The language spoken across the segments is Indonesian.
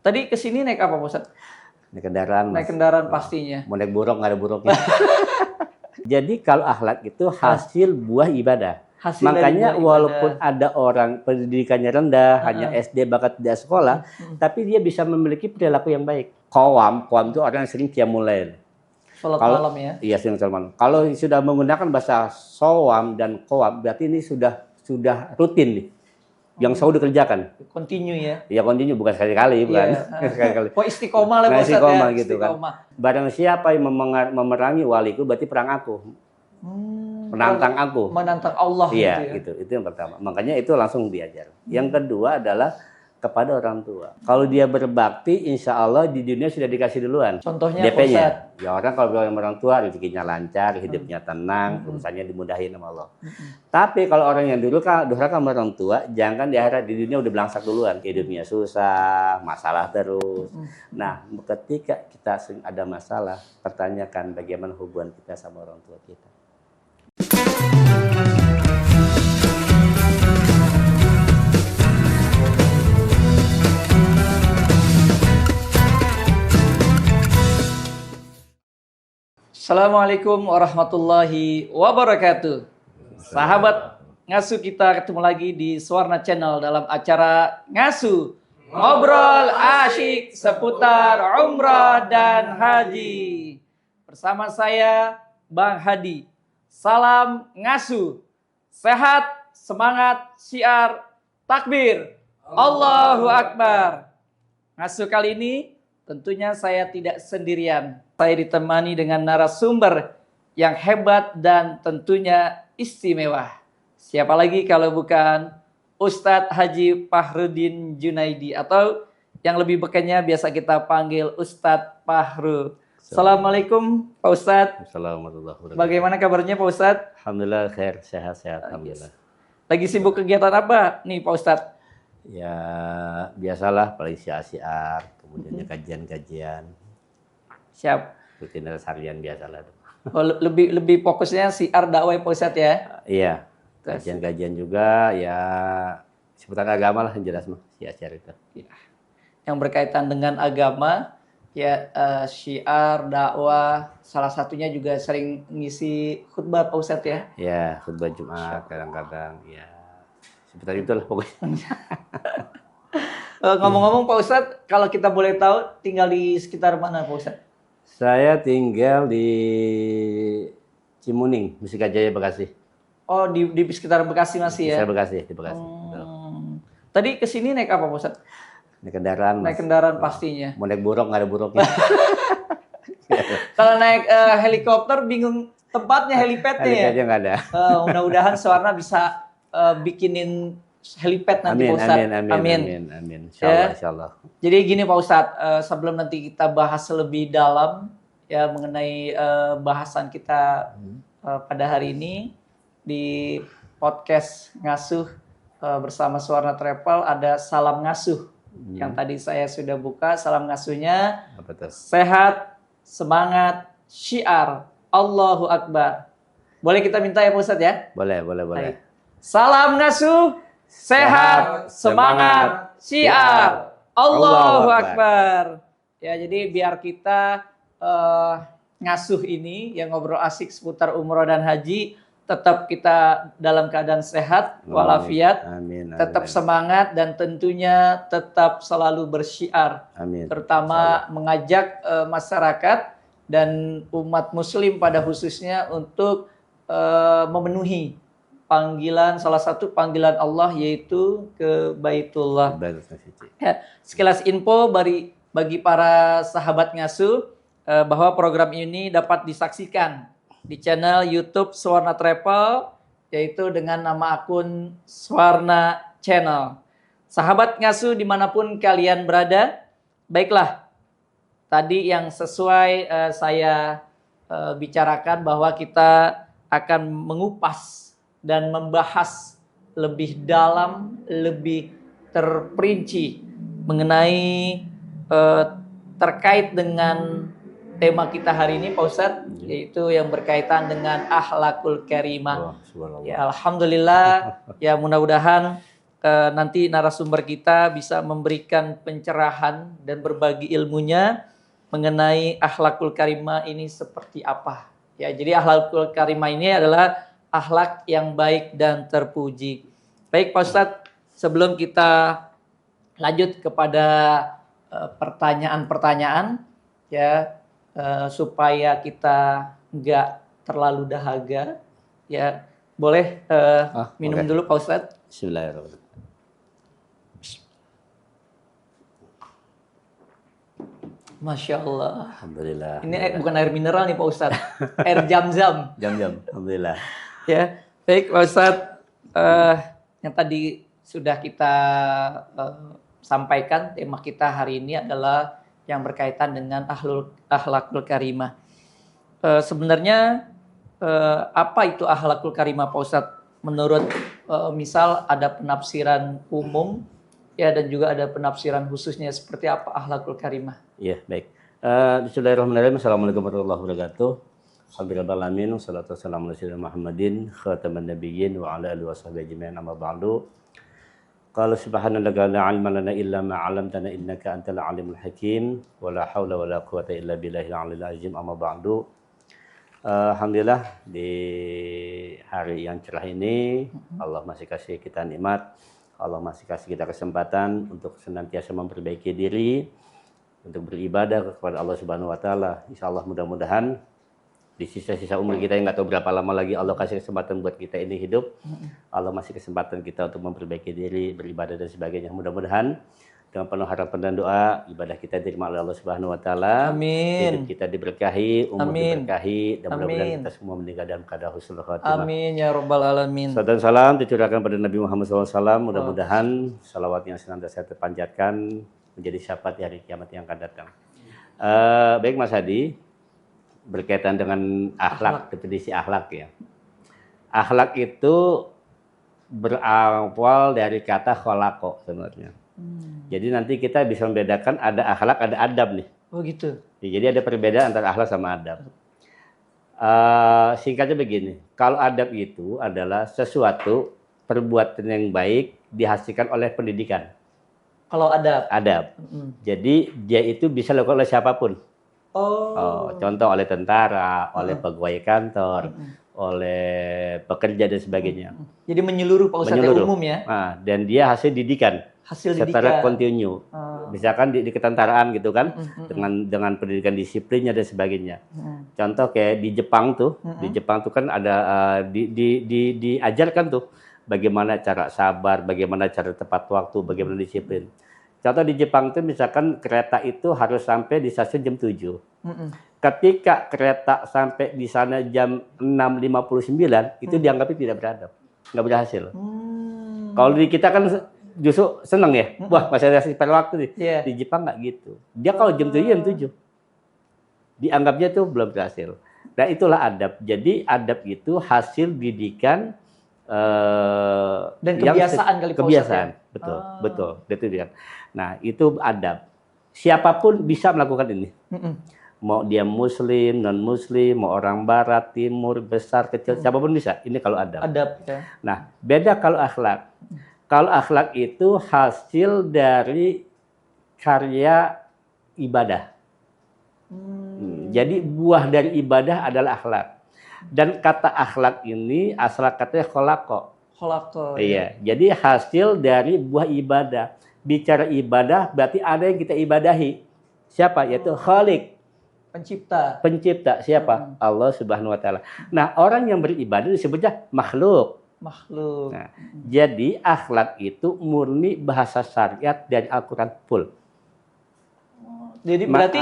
Tadi kesini naik apa, Pak Ustadz? Naik kendaraan, Mas. Naik kendaraan pastinya. Mau naik buruk nggak ada buruknya. Jadi kalau akhlak itu hasil buah ibadah. Hasil dari Makanya buah walaupun ibadah. ada orang pendidikannya rendah, hanya SD bahkan tidak sekolah, tapi dia bisa memiliki perilaku yang baik. Qawam itu orang yang sering qiyamul lail. Sholat malam ya. Iya, sering sholat malam. Kalau sudah menggunakan bahasa shawam dan qawam, berarti ini sudah rutin nih. Yang selalu dikerjakan. Continue ya. Ya continue, bukan sekali-kali, bukan. Sekali-kali. Oh, istiqomah lah Pak Ustadz istiqomah ya. gitu Istiqomah. kan. Barang siapa yang memerangi waliku berarti perang aku. Menantang aku. Menantang Allah Iya, gitu ya. Itu yang pertama. Makanya itu langsung diajar. Yang kedua adalah kepada orang tua. Kalau dia berbakti, insya Allah di dunia sudah dikasih duluan. Contohnya DP-nya. Ya orang kalau bilang orang tua, rezekinya lancar, hidupnya tenang, urusannya dimudahin sama Allah. Tapi kalau orang yang durhaka sama orang tua, jangan diharap di dunia udah belangsak duluan. Hidupnya susah, masalah terus. Nah, ketika kita ada masalah, pertanyakan bagaimana hubungan kita sama orang tua kita. Assalamualaikum warahmatullahi wabarakatuh. Sahabat Ngasuh, kita ketemu lagi di Swarna Channel dalam acara Ngasuh, ngobrol asyik seputar umrah dan haji. Bersama saya Bang Hadi. Salam Ngasuh. Sehat, semangat, syiar, takbir. Allahu Akbar. Ngasuh kali ini tentunya saya tidak sendirian. Saya ditemani dengan narasumber yang hebat dan tentunya istimewa. Siapa lagi kalau bukan Ustadz Haji Fahrudin Junaidi, atau yang lebih bekennya biasa kita panggil Ustadz Fahru. Assalamualaikum Pak Ustadz. Assalamualaikum. Bagaimana kabarnya Pak Ustadz? Alhamdulillah khair, sehat-sehat. Alhamdulillah. Lagi sibuk kegiatan apa nih Pak Ustadz? Ya biasalah, paling syiar, kemudian kajian-kajian. Siap. Rutinitas harian biasalah. Oh, lebih fokusnya siar dakwah Pak Ustadz ya? Iya. Kajian-kajian juga ya seputar agama lah yang jelas mah syiar itu. Ya. Yang berkaitan dengan agama ya, syiar dakwah, salah satunya juga sering ngisi khutbah Pak Ustadz ya? Ya, khutbah Jumat kadang-kadang ya seputar itulah pokoknya. Ngomong-ngomong Pak Ustadz, kalau kita boleh tahu tinggal di sekitar mana Pak Ustadz? Saya tinggal di Cimuning, Musikajaya, Bekasi. Oh, di sekitar Bekasi masih ya? Saya Bekasi, di Bekasi. Tadi kesini naik apa Pak Ustadz? Naik kendaraan, Mas. Naik kendaraan pastinya. Mau naik buruk nggak ada buruknya. Kalau naik helikopter bingung tempatnya, helipadnya ya? Helikopternya nggak ada. Mudah-mudahan Swarna bisa bikinin helipad nanti Pak Ustadz. Amin. Insyaallah. Jadi gini Pak Ustadz, sebelum nanti kita bahas lebih dalam ya mengenai bahasan kita pada hari ini di podcast Ngasuh bersama Swarna Travel, ada salam ngasuh yang tadi saya sudah buka. Salam ngasuhnya sehat, semangat, syiar, Allahu Akbar. Boleh kita minta ya Pak Ustadz ya? Boleh. Baik. Salam ngasuh, sehat, semangat, syiar, Allahu Akbar. Ya, jadi biar kita ngasuh ini yang ngobrol asik seputar umroh dan haji, tetap kita dalam keadaan sehat walafiat, tetap semangat, dan tentunya tetap selalu bersyiar. Terutama mengajak masyarakat dan umat muslim pada khususnya untuk memenuhi panggilan, salah satu panggilan Allah, yaitu ke Baitullah. Ya, sekilas info bagi para sahabat Ngasuh bahwa program ini dapat disaksikan di channel YouTube Swarna Travel, yaitu dengan nama akun Swarna Channel. Sahabat Ngasuh dimanapun kalian berada, baiklah, tadi yang sesuai saya bicarakan bahwa kita akan mengupas dan membahas lebih dalam, lebih terperinci mengenai terkait dengan tema kita hari ini Pak Ustadz, yaitu yang berkaitan dengan akhlakul karimah. Ya, alhamdulillah, ya mudah-mudahan nanti narasumber kita bisa memberikan pencerahan dan berbagi ilmunya mengenai akhlakul karimah ini seperti apa. Ya, jadi akhlakul karimah ini adalah akhlak yang baik dan terpuji. Baik Pak Ustadz, sebelum kita lanjut kepada pertanyaan-pertanyaan, ya supaya kita nggak terlalu dahaga, ya boleh minum dulu Pak Ustadz. Bismillahirrahmanirrahim. Masya Allah. Alhamdulillah. Ini bukan air mineral nih Pak Ustadz, air jam-jam. Jam-jam. Alhamdulillah. Ya, baik Pak Ustadz, yang tadi sudah kita sampaikan, tema kita hari ini adalah yang berkaitan dengan akhlakul karimah. Sebenarnya apa itu akhlakul karimah Pak Ustadz? Menurut misal ada penafsiran umum, ya, dan juga ada penafsiran khususnya, seperti apa akhlakul karimah? Iya, baik. Bismillahirrahmanirrahim. Assalamualaikum warahmatullahi wabarakatuh. Alhamdulillahirrahmanirrahim. Wassalatu wassalamu ala sayyidina Muhammadin khataman nabiyyin wa ala alihi washabihi ajmain, amma ba'du. Qala subhanaka la ilma lana illa ma 'allamtana innaka antal alimul hakim wa la haula wa la quwwata illa billahil aliyil azim, amma ba'du. Alhamdulillah di hari yang cerah ini Allah masih kasih kita nikmat, Allah masih kasih kita kesempatan untuk senantiasa memperbaiki diri, untuk beribadah kepada Allah Subhanahu wa taala. Insyaallah mudah-mudahan di sisa-sisa umur kita yang nggak tahu berapa lama lagi Allah kasih kesempatan buat kita ini hidup. Allah masih kesempatan kita untuk memperbaiki diri, beribadah dan sebagainya. Mudah-mudahan dengan penuh harapan dan doa, ibadah kita diterima oleh Allah Subhanahu wa taala. Amin. Hidup kita diberkahi, umur Amin. diberkahi, dan mudah-mudahan Amin. kita semua meninggal dalam keadaan husnul khatimah. Amin ya rabbal alamin. Salam dan salam dicurahkan pada Nabi Muhammad SAW. Mudah-mudahan salawat yang senantiasa terpanjatkan menjadi syafaat di hari kiamat yang akan datang. Baik Mas Hadi, berkaitan dengan akhlak, definisi akhlak ya. Akhlak itu berawal dari kata kholako sebenarnya. Jadi nanti kita bisa membedakan ada akhlak, ada adab nih. Oh gitu. Ya, jadi ada perbedaan antara akhlak sama adab. Singkatnya begini, kalau adab itu adalah sesuatu perbuatan yang baik dihasilkan oleh pendidikan. Kalau adab. Adab. Jadi dia itu bisa dilakukan oleh siapapun. Contoh oleh tentara, oleh pegawai kantor, oleh pekerja dan sebagainya. Jadi menyeluruh Pak Ustadz, Menyeluruh. umum ya. Nah, dan dia hasil didikan. Hasil Secara didikan. kontinu. Misalkan di ketentaraan gitu kan, dengan pendidikan disiplinnya dan sebagainya. Contoh kayak di Jepang tuh kan ada diajarkan tuh bagaimana cara sabar, bagaimana cara tepat waktu, bagaimana disiplin. Contoh di Jepang tuh misalkan kereta itu harus sampai di stasiun jam 7. Ketika kereta sampai di sana jam 6.59, itu dianggapnya tidak beradab, nggak berhasil. Kalau di kita kan justru seneng ya, wah masih ada spare waktu nih. Yeah. Di Jepang nggak gitu. Dia kalau jam 7 jam 7. Dianggapnya tuh belum berhasil. Nah itulah adab. Jadi adab itu hasil didikan dan kebiasaan kali Pak kebiasaan. Ustadz ya? Betul. Itu dia. Nah itu adab. Siapapun bisa melakukan ini. Mau dia muslim, non muslim, mau orang barat, timur, besar, kecil, siapapun bisa. Ini kalau adab. Adab ya. Nah beda kalau akhlak. Kalau akhlak itu hasil dari karya ibadah. Jadi buah dari ibadah adalah akhlak. Dan kata akhlak ini asal katanya kholako. Kholako. Iya. Jadi hasil dari buah ibadah. Bicara ibadah berarti ada yang kita ibadahi. Siapa? Yaitu Khalik. Pencipta. Pencipta. Siapa? Allah Subhanahu wa taala. Nah, orang yang beribadah disebutnya makhluk. Makhluk. Nah, jadi akhlak itu murni bahasa syariat dari Al-Quran full. Jadi berarti,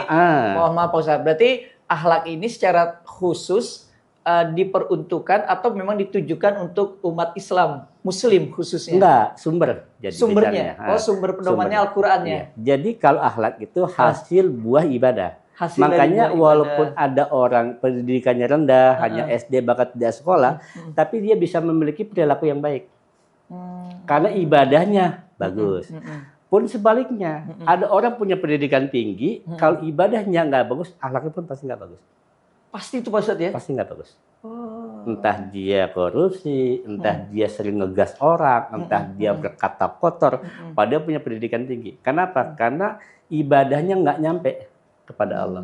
mohon maaf Pak Ustadz, berarti akhlak ini secara khusus diperuntukkan atau memang ditujukan untuk umat Islam, Muslim khususnya? Enggak, sumber. Jadi sumbernya? Sumber pedomannya Al-Qurannya? Iya. Jadi kalau akhlak itu hasil buah ibadah. Hasil Makanya dari walaupun ada orang pendidikannya rendah, hanya SD bahkan tidak sekolah, tapi dia bisa memiliki perilaku yang baik. Karena ibadahnya bagus. Pun sebaliknya, ada orang punya pendidikan tinggi, kalau ibadahnya nggak bagus, akhlaknya pun pasti nggak bagus. Pasti itu Pak Ustadz ya? Pasti nggak bagus. Entah dia korupsi, entah dia sering ngegas orang, entah dia berkata kotor, padahal punya pendidikan tinggi. Kenapa? Karena ibadahnya nggak nyampe kepada Allah.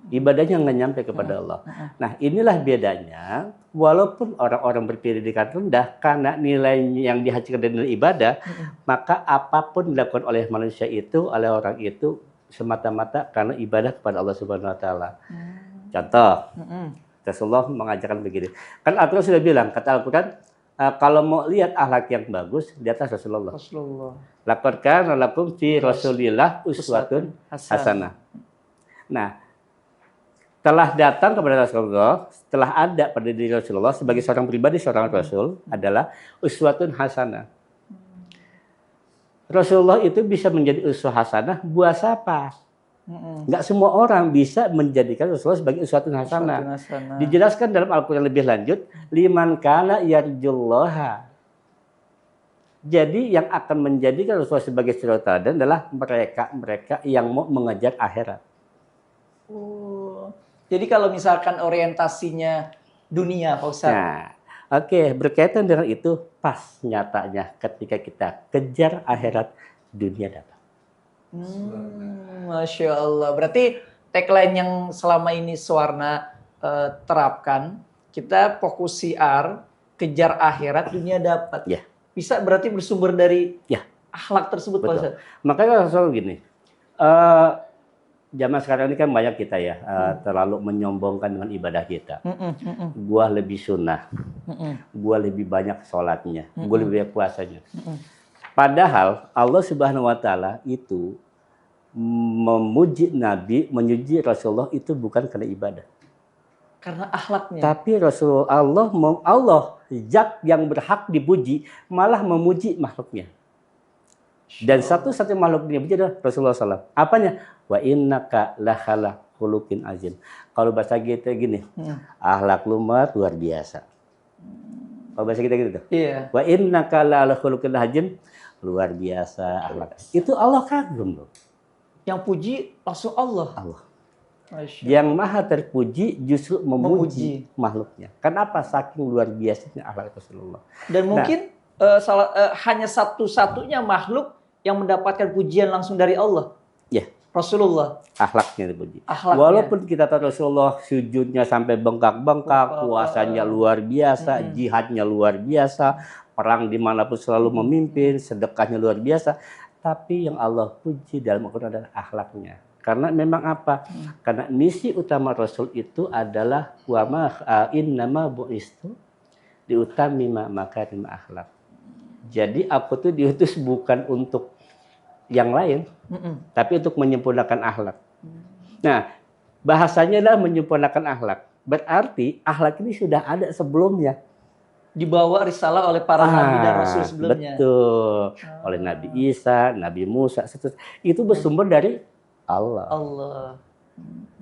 Ibadahnya nggak nyampe kepada Allah. Nah, inilah bedanya. Walaupun orang-orang berpendidikan rendah, karena nilai yang dihasilkan dari nilai ibadah, maka apapun dilakukan oleh manusia itu, oleh orang itu, semata-mata karena ibadah kepada Allah Subhanahu Wa Taala. Contoh, Rasulullah mengajarkan begini. Kan Al-Quran sudah bilang, kata Al-Quran, kalau mau lihat akhlak yang bagus, di atas Rasulullah. Laqad kana lakum fi Rasulillah uswatun hasanah. Nah, telah datang kepada Rasulullah, setelah ada pada diri Rasulullah sebagai seorang pribadi, seorang Rasul adalah uswatun hasanah. Rasulullah itu bisa menjadi uswah hasanah buat siapa? Nggak semua orang bisa menjadikan Rasulullah sebagai uswatun hasanah. Dijelaskan dalam Al-Quran lebih lanjut, liman kana yarjullaha. Jadi yang akan menjadikan Rasulullah sebagai suri teladan adalah mereka yang mau mengejar akhirat. Jadi kalau misalkan orientasinya dunia, Pak Ustadz. Nah, oke, berkaitan dengan itu pas nyatanya ketika kita kejar akhirat, dunia datang. Masya Allah. Berarti tagline yang selama ini Suwarna terapkan, kita fokus siar, kejar akhirat, dunia dapat. Ya. Bisa berarti bersumber dari akhlak tersebut, Pak Betul. Ustadz. Makanya selalu gini, zaman sekarang ini kan banyak kita ya terlalu menyombongkan dengan ibadah kita. Gua lebih sunnah, gua lebih banyak sholatnya, gua lebih banyak puasanya. Padahal Allah Subhanahu Wa Taala itu memuji Nabi, memuji Rasulullah itu bukan karena ibadah, karena akhlaknya. tapi Allah zat yang berhak dipuji malah memuji makhluknya. Dan satu-satunya makhluk yang dipuji adalah Rasulullah SAW. Apanya? Wa innaka lahala khuluqin azim. Kalau bahasa kita gini, akhlak lu mah luar biasa. Kalau bahasa kita gitu. Iya. Wa innaka lahala khuluqin azim, luar biasa akhlak. Itu Allah kagum loh. Yang puji langsung Allah. Allah. Yang maha terpuji justru memuji makhluknya. Kenapa? Saking luar biasanya akhlak Rasulullah. Dan mungkin hanya satu-satunya makhluk yang mendapatkan pujian langsung dari Allah. Ya. Rasulullah. Akhlaknya dipuji. Akhlaknya. Walaupun kita tahu Rasulullah sujudnya sampai bengkak-bengkak, puasanya luar biasa, jihadnya luar biasa, perang dimanapun selalu memimpin, sedekahnya luar biasa. Tapi yang Allah puji dalam Al-Quran adalah akhlaknya. Karena memang apa? Karena misi utama Rasul itu adalah wa ma innama bu'istu diutamima makarim akhlak. Jadi aku tuh diutus bukan untuk yang lain, tapi untuk menyempurnakan akhlak. Nah, bahasanya adalah menyempurnakan akhlak. Berarti akhlak ini sudah ada sebelumnya. Dibawa risalah oleh para nabi dan rasul sebelumnya. Betul. Oleh Nabi Isa, Nabi Musa, itu bersumber dari Allah.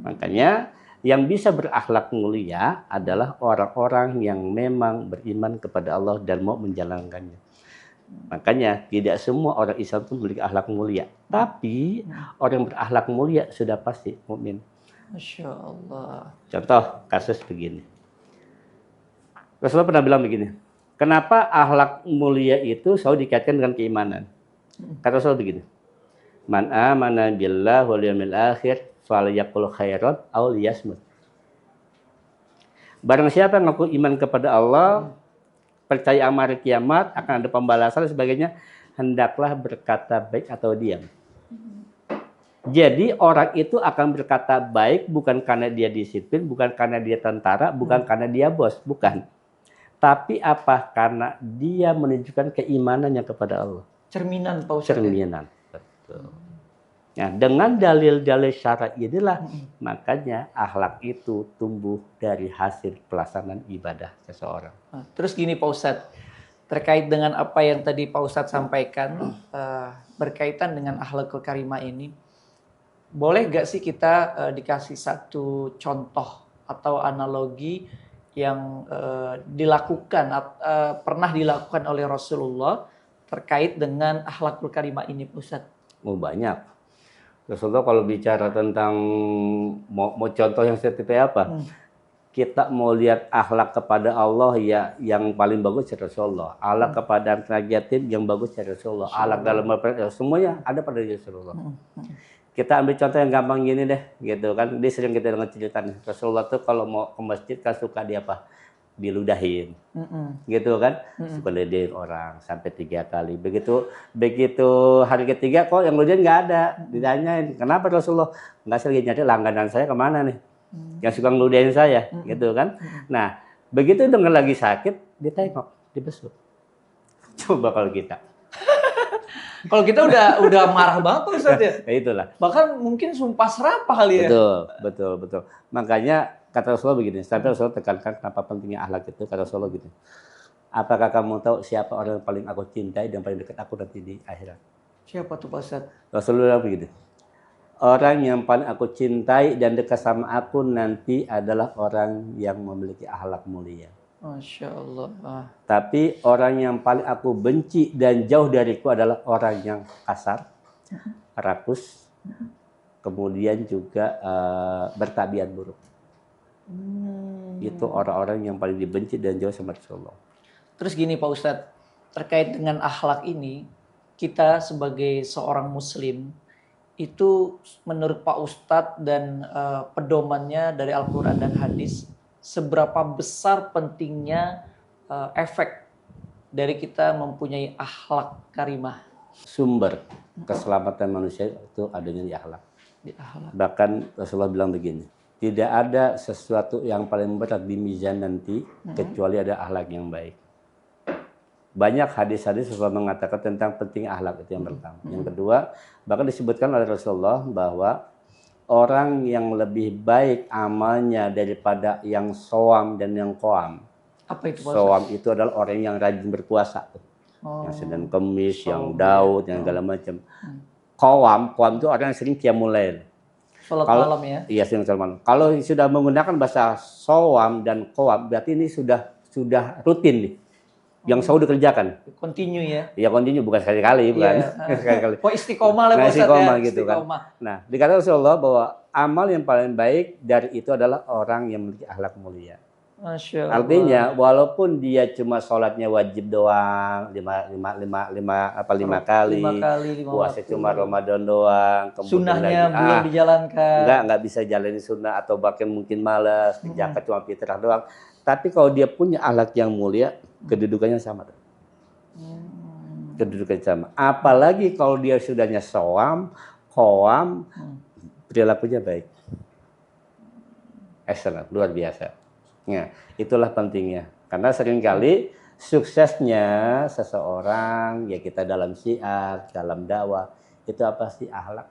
Makanya yang bisa berakhlak mulia adalah orang-orang yang memang beriman kepada Allah dan mau menjalankannya. Makanya tidak semua orang Islam itu memiliki akhlak mulia, tapi orang yang berakhlak mulia sudah pasti mukmin. Masya Allah. Contoh kasus begini. Rasulullah pernah bilang begini, kenapa akhlak mulia itu selalu dikaitkan dengan keimanan? Kata Rasulullah begini, man amana billah wal yawmil akhir falyaqul khairan aw liyasmut. Barang siapa yang mengaku iman kepada Allah, percaya amal kiamat, akan ada pembalasan dan sebagainya, hendaklah berkata baik atau diam. Jadi orang itu akan berkata baik bukan karena dia disiplin, bukan karena dia tentara, bukan karena dia bos, bukan. Tapi apa? Karena dia menunjukkan keimanannya kepada Allah. Cerminan, Pak Ustadz. Cerminan. Betul. Nah, dengan dalil-dalil syarat inilah makanya akhlak itu tumbuh dari hasil pelaksanaan ibadah seseorang. Terus gini Pak Ustadz, terkait dengan apa yang tadi Pak Ustadz sampaikan, berkaitan dengan akhlakul karimah ini, boleh gak sih kita dikasih satu contoh atau analogi yang pernah dilakukan oleh Rasulullah terkait dengan akhlakul karimah ini, Pak Ustadz? Oh, banyak. Rasulullah kalau bicara tentang mau contoh yang seperti apa, kita mau lihat akhlak kepada Allah ya yang paling bagus ya Rasulullah. Akhlak kepada anak yatim yang bagus ya Rasulullah. Akhlak dalam semuanya ada pada Rasulullah. Kita ambil contoh yang gampang gini deh, gitu kan. Dia sering kita dengar cerita nih. Rasulullah tuh kalau mau ke masjid kan suka dia apa? Diludahin, gitu kan. Suka ludahin orang sampai 3 kali. Begitu hari ketiga kok yang ludahin nggak ada. Ditanyain, kenapa Rasulullah? Nggak, saya lagi nyari langganan saya kemana nih? Yang suka ngeludahin saya, gitu kan. Nah, begitu dengar lagi sakit, dia tengok, dibesuk. Coba kalau kita. Kalau kita udah marah banget tuh Ustaz ya. Ya itulah. Bahkan mungkin sumpah serapah kali ya. Betul. Makanya kata Rasulullah begini, sampai Rasulullah tekankan kenapa pentingnya akhlak itu, kata Rasulullah gitu. Apakah kamu tahu siapa orang yang paling aku cintai dan paling dekat aku nanti di akhirat? Siapa tuh Pak Ustaz? Rasulullah begini. Orang yang paling aku cintai dan dekat sama aku nanti adalah orang yang memiliki akhlak mulia. Masya Allah. Tapi orang yang paling aku benci dan jauh dariku adalah orang yang kasar, rakus, kemudian juga bertabiat buruk. Itu orang-orang yang paling dibenci dan jauh sama Rasulullah. Terus gini Pak Ustadz, terkait dengan akhlak ini, kita sebagai seorang muslim, itu menurut Pak Ustadz dan pedomannya dari Al-Quran dan hadis, seberapa besar pentingnya efek dari kita mempunyai akhlak karimah? Sumber keselamatan manusia itu adanya di akhlak. Bahkan Rasulullah bilang begini, tidak ada sesuatu yang paling berat di mizan nanti kecuali ada akhlak yang baik. Banyak hadis-hadis Rasulullah mengatakan tentang penting akhlak, itu yang pertama. Yang kedua, bahkan disebutkan oleh Rasulullah bahwa orang yang lebih baik amalnya daripada yang soam dan yang koam. Apa itu? Soam itu adalah orang yang rajin berpuasa. Yang Senin Kemis, yang Daud, yang segala macam. Koam itu orang yang sering qiyamul lail. Salat malam ya? Iya, sering salat malam. Kalau sudah menggunakan bahasa soam dan koam, berarti ini sudah rutin nih. Yang selalu dikerjakan. Continue ya? Ya continue, bukan sekali-kali, bukan. Sekali-kali. Oh istiqomah lah Pak Ustadz ya. Gitu istiqomah. Kan. Nah, dikatakan Rasulullah bahwa amal yang paling baik dari itu adalah orang yang memiliki akhlak mulia. Masya Allah. Artinya, walaupun dia cuma sholatnya wajib doang, 5 kali, puasa cuma Ramadan doang, sunnahnya belum dijalankan. Nggak bisa jalanin sunnah atau bahkan mungkin malas, zakat cuma fitrah doang. Tapi kalau dia punya akhlak yang mulia, kedudukannya sama. Kedudukannya sama. Apalagi kalau dia sudahnya soam, koam, perilakunya baik. Excellent, luar biasa. Ya, itulah pentingnya. Karena seringkali suksesnya seseorang, ya kita dalam syiar, dalam dakwah, itu apa sih? Akhlak.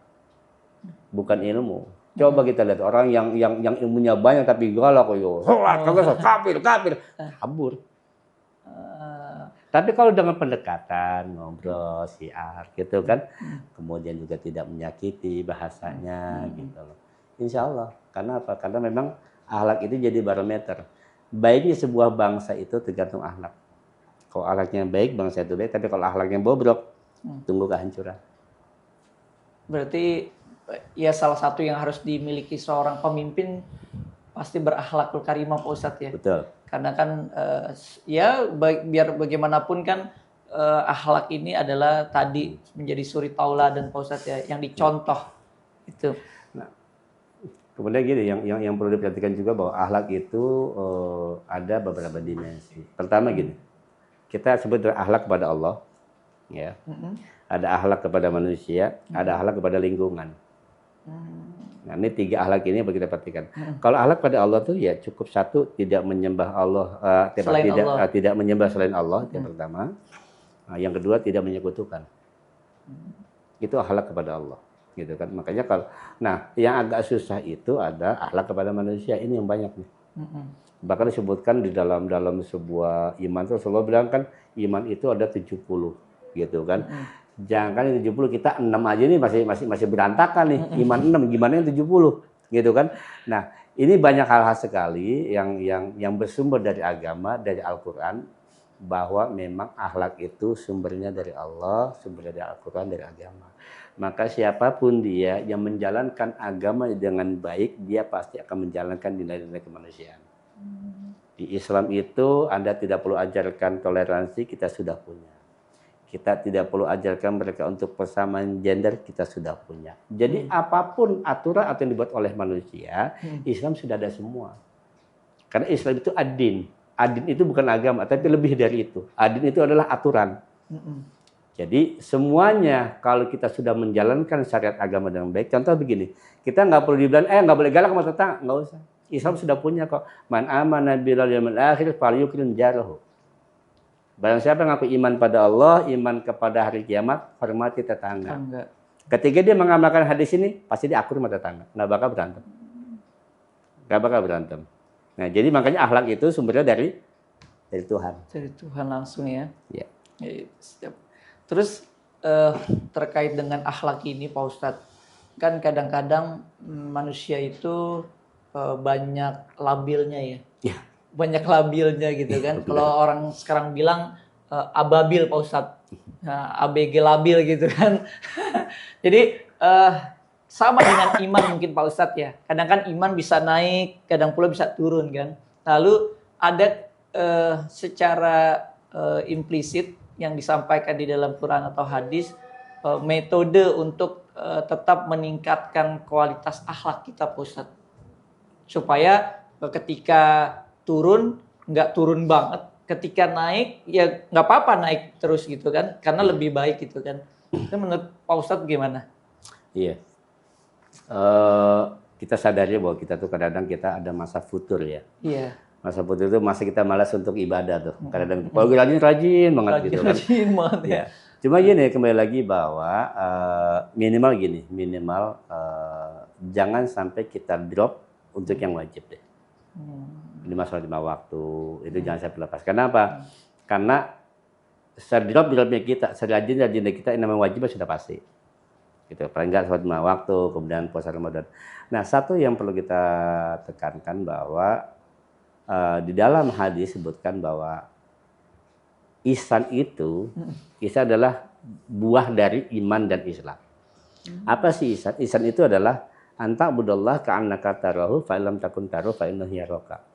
Bukan ilmu. Coba kita lihat orang yang ilmunya banyak tapi galak, kafir, kabur. Tapi kalau dengan pendekatan, ngobrol, syiar, gitu kan, kemudian juga tidak menyakiti bahasanya, gitu loh. Insya Allah. Karena apa? Karena memang akhlak itu jadi barometer. Baiknya sebuah bangsa itu tergantung akhlak. Kalau akhlaknya baik, bangsa itu baik. Tapi kalau akhlaknya bobrok, tunggu kehancuran. Berarti ya salah satu yang harus dimiliki seorang pemimpin pasti berakhlakul karimah Pak Ustadz ya. Betul. Karena kan ya biar bagaimanapun kan akhlak ini adalah tadi menjadi suri tauladan Pak Ustadz ya, yang dicontoh itu. Nah, kemudian gini, yang perlu diperhatikan juga bahwa akhlak itu ada beberapa dimensi. Pertama gini, kita sebut akhlak kepada Allah, ya. Ada akhlak kepada manusia, ada akhlak kepada lingkungan. Nah, ini 3 akhlak ini bagi kita perhatikan. Kalau akhlak pada Allah tuh ya cukup satu, tidak menyembah Allah, tidak menyembah selain Allah, yang pertama. Nah, yang kedua tidak menyekutukan. Itu akhlak kepada Allah, gitu kan. Makanya yang agak susah itu ada akhlak kepada manusia, ini yang banyak nih. Bahkan disebutkan di dalam sebuah iman itu Rasulullah bilang kan iman itu ada 70, gitu kan. Jangan yang 70 kita 6 aja nih masih berantakan nih. Iman 6 gimana yang 70 gitu kan. Nah, ini banyak hal-hal sekali yang bersumber dari agama, dari Al-Qur'an, bahwa memang akhlak itu sumbernya dari Allah, sumbernya dari Al-Qur'an, dari agama. Maka siapapun dia yang menjalankan agama dengan baik, dia pasti akan menjalankan nilai-nilai kemanusiaan. Di Islam itu Anda tidak perlu ajarkan toleransi, kita sudah punya. Kita tidak perlu ajarkan mereka untuk persamaan gender, kita sudah punya. Jadi apapun aturan atau yang dibuat oleh manusia, Islam sudah ada semua. Karena Islam itu ad-din. Ad-din itu bukan agama, tapi lebih dari itu. Ad-din itu adalah aturan. Jadi semuanya kalau kita sudah menjalankan syariat agama dengan baik, contoh begini, kita nggak perlu dibilang, nggak boleh galak sama tetangga, nggak usah. Islam sudah punya kok. Man amana bil yaumil akhir falyukrim jarahu. Barang siapa yang ngaku iman pada Allah, iman kepada hari kiamat, hormati tetangga. Ketika dia mengamalkan hadis ini, pasti dia akur sama tetangga. Nggak bakal berantem. Nggak bakal berantem. Nah, jadi makanya akhlak itu sumbernya dari Tuhan. Dari Tuhan langsung ya. Ya. Siap. Terus terkait dengan akhlak ini Pak Ustadz, kan kadang-kadang manusia itu banyak labilnya ya. Ya. Banyak labilnya gitu kan. Kalau orang sekarang bilang ababil Pak Ustadz. ABG labil gitu kan. Jadi sama dengan iman mungkin Pak Ustadz ya. Kadang kan iman bisa naik, kadang pula bisa turun kan. Lalu ada secara implisit yang disampaikan di dalam Quran atau hadis, metode untuk tetap meningkatkan kualitas akhlak kita Pak Ustadz. Supaya ketika turun, nggak turun banget. Ketika naik, ya nggak apa-apa naik terus gitu kan. Karena lebih baik gitu kan. Itu menurut Pak Ustadz gimana? Iya. Kita sadari bahwa kita tuh kadang-kadang kita ada masa futur ya. Iya. Masa futur itu masa kita malas untuk ibadah tuh. Kadang-kadang kalau rajin banget gitu kan. Rajin banget ya. Cuma gini, kembali lagi bahwa minimal gini, jangan sampai kita drop untuk yang wajib deh. Lima sholat lima waktu itu jangan sampai lepas. Kenapa? Karena dropnya kita, serajinnya kita yang namanya wajib sudah pasti. Gitu. Paling nggak sholat lima waktu, kemudian puasa Ramadan. Nah, satu yang perlu kita tekankan bahwa di dalam hadis sebutkan bahwa ihsan itu, ihsan adalah buah dari iman dan Islam. Apa sih ihsan? Ihsan itu adalah anta budallah ka'annaka tarahu fa illam takun tarahu fa innahu yaraka.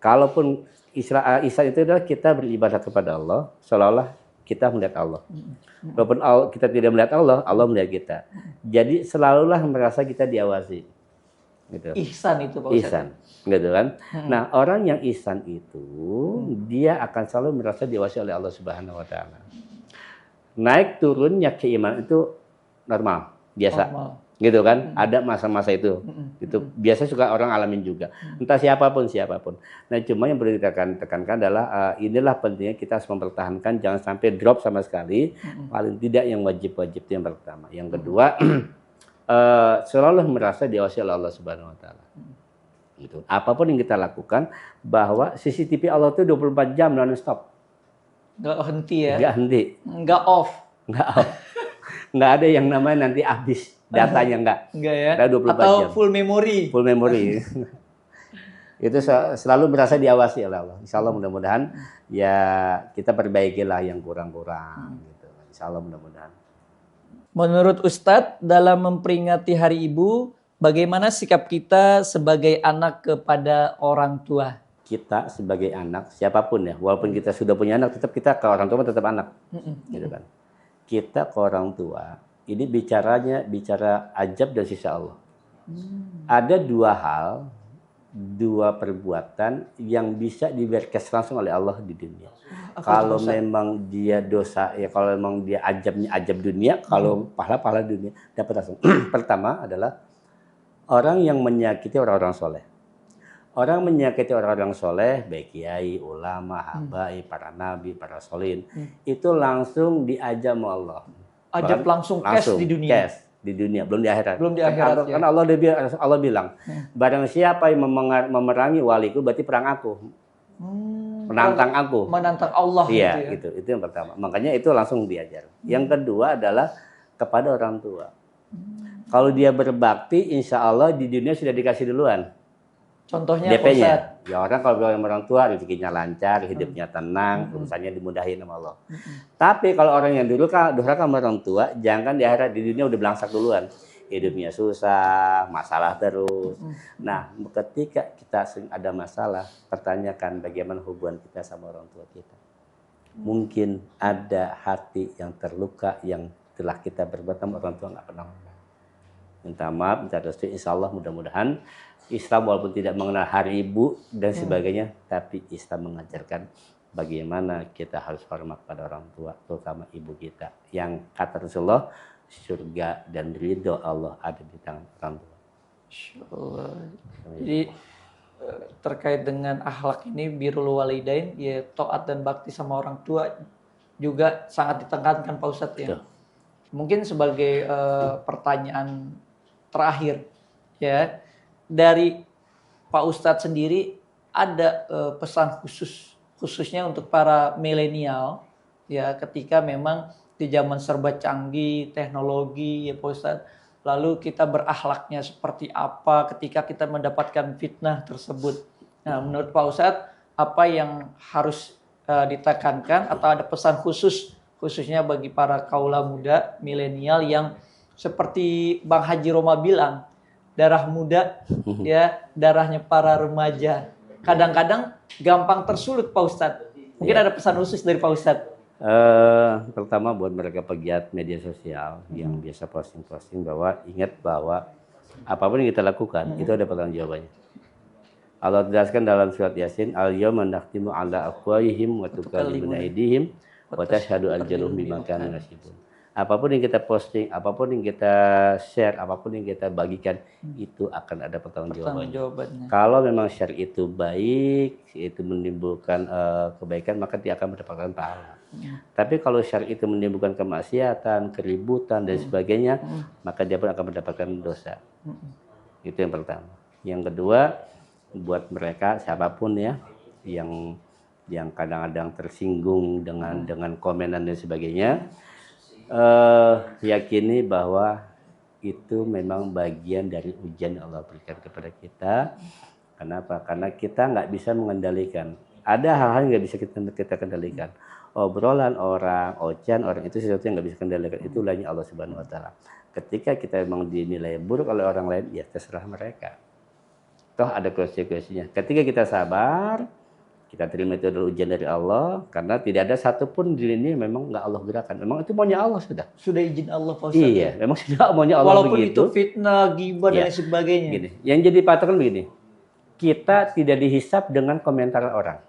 Kalaupun ihsan itu adalah kita beribadah kepada Allah seolah-olah kita melihat Allah. Walaupun kita tidak melihat Allah, Allah melihat kita. Jadi selalulah merasa kita diawasi. Gitu. Ihsan itu Pak Ustadz. Ihsan, gitu kan? Nah, orang yang ihsan itu dia akan selalu merasa diawasi oleh Allah Subhanahu wa taala. Naik turunnya keimanan itu normal, biasa. Normal. Gitu kan? Ada masa-masa itu. Itu biasa suka orang alamin juga. Entah siapapun. Nah, cuma yang perlu kita tekankan adalah inilah pentingnya kita harus mempertahankan jangan sampai drop sama sekali. Paling tidak yang wajib-wajib itu yang pertama. Yang kedua, selalu merasa diawasi oleh Allah Subhanahu wa taala. Gitu. Apapun yang kita lakukan bahwa CCTV Allah itu 24 jam non stop. Nggak henti ya? Nggak henti. Nggak off. Nggak ada yang namanya nanti habis datanya nggak ya? 24 Atau jam. Full memory. Full memory. Itu selalu merasa diawasi oleh Allah. Insya Allah mudah-mudahan ya kita perbaikilah yang kurang-kurang. Gitu. Insya Allah mudah-mudahan. Menurut Ustadz dalam memperingati Hari Ibu, bagaimana sikap kita sebagai anak kepada orang tua? Kita sebagai anak siapapun ya, walaupun kita sudah punya anak, tetap kita ke orang tua tetap anak, gitu kan? Kita ke orang tua ini bicara ajab dan sisa Allah. Ada dua perbuatan yang bisa diberkas langsung oleh Allah di dunia. Kalau memang dia dosa ya, kalau memang dia ajab dunia, kalau pahala dunia dapat langsung. Pertama adalah orang yang menyakiti orang-orang soleh. Orang menyakiti orang-orang soleh, baik kiai, ulama, habaib, para nabi, para solihin, itu langsung diajab sama Allah. Ajab langsung cash di dunia. Cash di dunia, belum di akhirat. Belum di akhirat. Karena Allah bilang, barang siapa yang memerangi waliku, berarti perang aku. Menantang aku. Menantang Allah. Iya, gitu. Itu yang pertama. Makanya itu langsung diajar. Yang kedua adalah kepada orang tua. Kalau dia berbakti, insya Allah di dunia sudah dikasih duluan. Contohnya DP-nya. Ya orang kalau bilang orang tua rezekinya lancar, hidupnya tenang, urusannya dimudahin sama Allah. Tapi kalau orang yang durhaka sama orang tua, jangan di akhirat, di dunia udah belangsak duluan. hidupnya susah, masalah terus. Nah, ketika kita ada masalah, pertanyakan bagaimana hubungan kita sama orang tua kita. Mungkin ada hati yang terluka yang telah kita berbuat sama orang tua nggak pernah. Minta maaf, minta restu, insya Allah mudah-mudahan Islam walaupun tidak mengenal hari ibu dan sebagainya, tapi Islam mengajarkan bagaimana kita harus hormat pada orang tua, terutama ibu kita. Yang kata Rasulullah, surga dan ridho Allah ada di tangan orang tua. Insya Allah. Jadi terkait dengan akhlak ini, birrul walidain, ya taat dan bakti sama orang tua juga sangat ditekankan Pak Ustadz ya. Betul. Mungkin sebagai pertanyaan terakhir ya, dari Pak Ustadz sendiri ada pesan khususnya untuk para milenial ya, ketika memang di zaman serba canggih teknologi ya Pak Ustadz, lalu kita berakhlaknya seperti apa ketika kita mendapatkan fitnah tersebut. Nah, menurut Pak Ustadz, apa yang harus ditekankan atau ada pesan khususnya bagi para kaula muda milenial yang seperti Bang Haji Roma bilang, darah muda ya, darahnya para remaja. Kadang-kadang gampang tersulut Pak Ustadz. Mungkin ada pesan khusus dari Pak Ustadz. Pertama buat mereka pegiat media sosial yang biasa posting-posting, bahwa ingat bahwa apapun yang kita lakukan itu ada pertanggungjawabannya. Allah jelaskan dalam surat Yasin, al-yawma nakhtimu ala afwahihim wa tukallimuna aydihim wa tashhadu arjuluhum bima kanu yaksibun. Apapun yang kita posting, apapun yang kita share, apapun yang kita bagikan, itu akan ada pertanggungjawabannya. Kalau memang share itu baik, itu menimbulkan kebaikan, maka dia akan mendapatkan pahala. Tapi kalau share itu menimbulkan kemaksiatan, keributan dan sebagainya, maka dia pun akan mendapatkan dosa. Itu yang pertama. Yang kedua, buat mereka siapapun ya yang kadang-kadang tersinggung dengan komenan dan sebagainya, yakini bahwa itu memang bagian dari ujian yang Allah berikan kepada kita. Kenapa? Karena kita nggak bisa mengendalikan. Ada hal-hal yang nggak bisa kita kendalikan. Obrolan orang, ocehan orang, itu sesuatu yang nggak bisa kendalikan. Itu lainnya Allah Subhanahu Wa Taala. Ketika kita memang dinilai buruk oleh orang lain, ya terserah mereka. Toh ada konsekuensinya. Ketika kita sabar, kita terima itu adalah ujian dari Allah, karena tidak ada satupun di ini memang nggak Allah gerakan. Memang itu maunya Allah sudah. Sudah izin Allah Pak Ustadz. Iya, memang sudah maunya Allah. Walaupun begitu. itu fitnah, ghibah dan sebagainya. Gini, yang jadi patokan begini, kita tidak dihisap dengan komentar orang,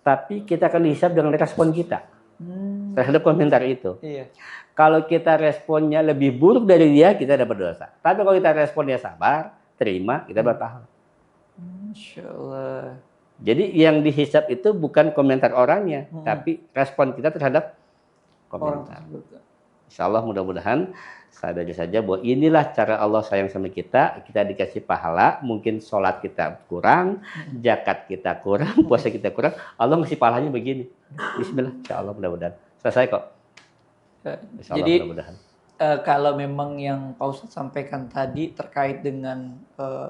tapi kita akan dihisap dengan respon kita terhadap komentar itu. Iya. Kalau kita responnya lebih buruk dari dia, kita dapat dosa. Tapi kalau kita responnya sabar, terima, kita dapat pahala. Masya Allah. Jadi yang dihisap itu bukan komentar orangnya, tapi respon kita terhadap komentar. Insya Allah mudah-mudahan sadar saja bahwa inilah cara Allah sayang sama kita. Kita dikasih pahala, mungkin sholat kita kurang, zakat kita kurang, puasa kita kurang. Allah ngasih pahalanya begini. Bismillah, insya Allah mudah-mudahan. Selesai kok. Insya Allah, jadi mudah-mudahan. Kalau memang yang Pak Ustadz sampaikan tadi terkait dengan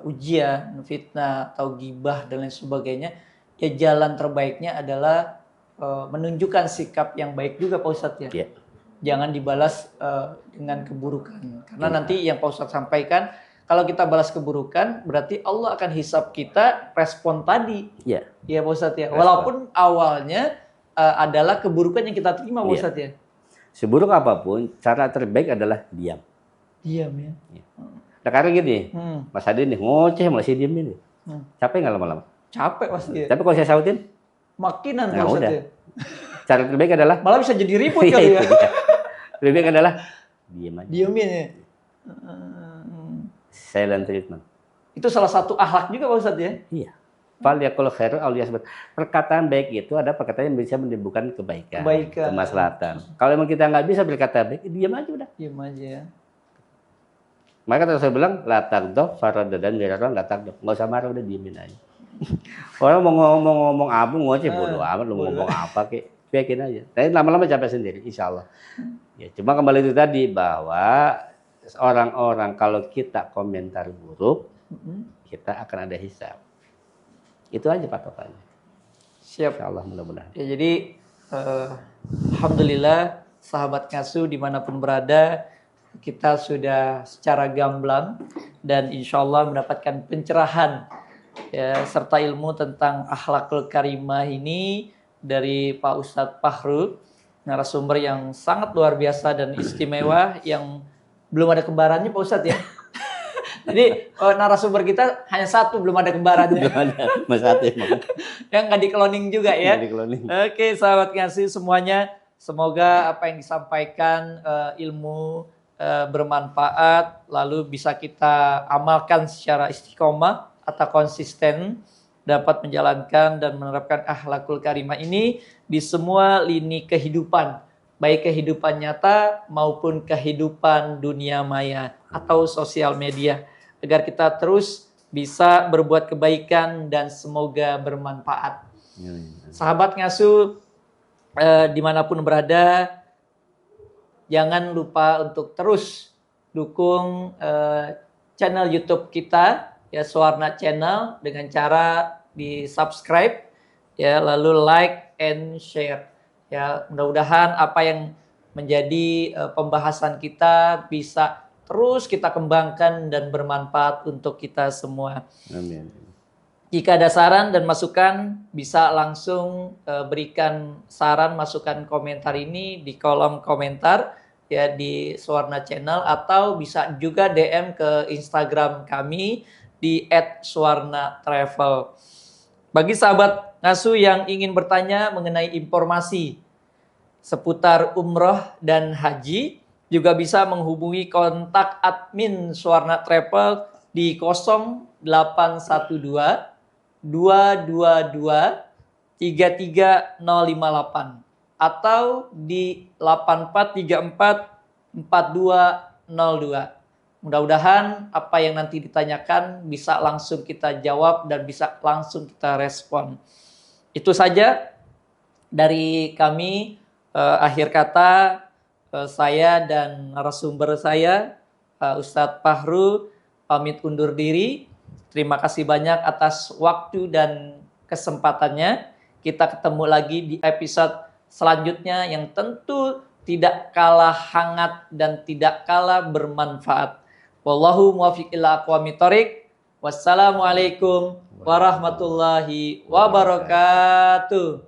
ujian, fitnah atau gibah dan lain sebagainya, ya jalan terbaiknya adalah menunjukkan sikap yang baik juga Pak Ustadz ya. Yeah. Jangan dibalas dengan keburukan. Karena nanti yang Pak Ustadz sampaikan, kalau kita balas keburukan, berarti Allah akan hisap kita respon tadi. Iya. Iya Pak Ustadz ya. Walaupun awalnya adalah keburukan yang kita terima Pak Ustadz ya. Seburuk apapun, cara terbaik adalah diam. Diam ya. Nah karena gini, Mas Adi nih ngoceh masih diam ini. Capek nggak lama-lama? Capek pasti ya. Tapi kalau saya sautin, makinan nah Pak udah. ya. Cara terbaik adalah Malah bisa jadi ribut kali ya. Lebih baik adalah diam aja. Diamin ya. Silent treatment. Itu salah satu akhlak juga Pak Ustadz ya. Iya. Fal yakul khairu aw liyasmut. Perkataan baik itu ada perkataan yang bisa menimbulkan kebaikan, kemaslahatan. Kalau memang kita nggak bisa berkata baik, diam aja udah. Diam aja ya. Maka saya bilang la taghdab faradadan miraran la taghdab. Enggak usah marah, udah diemin aja. Orang mau ngomong apa ngoceh bodo amat, lu mau ngomong apa kek, yakin aja. Tapi lama-lama capek sendiri insyaallah. Ya, cuma kembali itu tadi bahwa orang-orang kalau kita komentar buruk, kita akan ada hisab. Itu aja patokannya. Siap. Insyaallah mudah-mudahan. Ya, jadi alhamdulillah sahabat ngasuh dimanapun berada, kita sudah secara gamblang dan insya Allah mendapatkan pencerahan ya, serta ilmu tentang akhlakul karimah ini dari Pak Ustadz Fahru, narasumber yang sangat luar biasa dan istimewa yang belum ada kembarannya Pak Ustadz ya. Jadi narasumber kita hanya satu, belum ada kembarannya. Belum ada, Mas Ati emang. Yang nggak di-cloning juga ya. Nggak di-cloning. Oke, sahabat ngasih semuanya, semoga apa yang disampaikan ilmu bermanfaat, lalu bisa kita amalkan secara istiqomah atau konsisten, dapat menjalankan dan menerapkan akhlakul karimah ini di semua lini kehidupan, baik kehidupan nyata maupun kehidupan dunia maya atau sosial media, agar kita terus bisa berbuat kebaikan dan semoga bermanfaat. Sahabat ngasuh dimanapun berada, jangan lupa untuk terus dukung channel YouTube kita ya, Suwarna Channel, dengan cara di subscribe ya, lalu like and share ya. Mudah-mudahan apa yang menjadi pembahasan kita bisa terus kita kembangkan dan bermanfaat untuk kita semua. Amin. Jika ada saran dan masukan, bisa langsung berikan saran, masukan, komentar ini di kolom komentar ya di Suwarna Channel, atau bisa juga DM ke Instagram kami di @suwarnatravel. Bagi sahabat ngasuh yang ingin bertanya mengenai informasi seputar umroh dan haji, juga bisa menghubungi kontak admin Suwarna Travel di 0812 222 33058 atau di 8434 4202. Mudah-mudahan apa yang nanti ditanyakan bisa langsung kita jawab dan bisa langsung kita respon. Itu saja dari kami. Akhir kata, saya dan narasumber saya, Ustadz Fahru, pamit undur diri. Terima kasih banyak atas waktu dan kesempatannya. Kita ketemu lagi di episode selanjutnya yang tentu tidak kalah hangat dan tidak kalah bermanfaat. Wallahu muwaffiq ila aqwamit thoriq. Wassalamualaikum warahmatullahi wabarakatuh.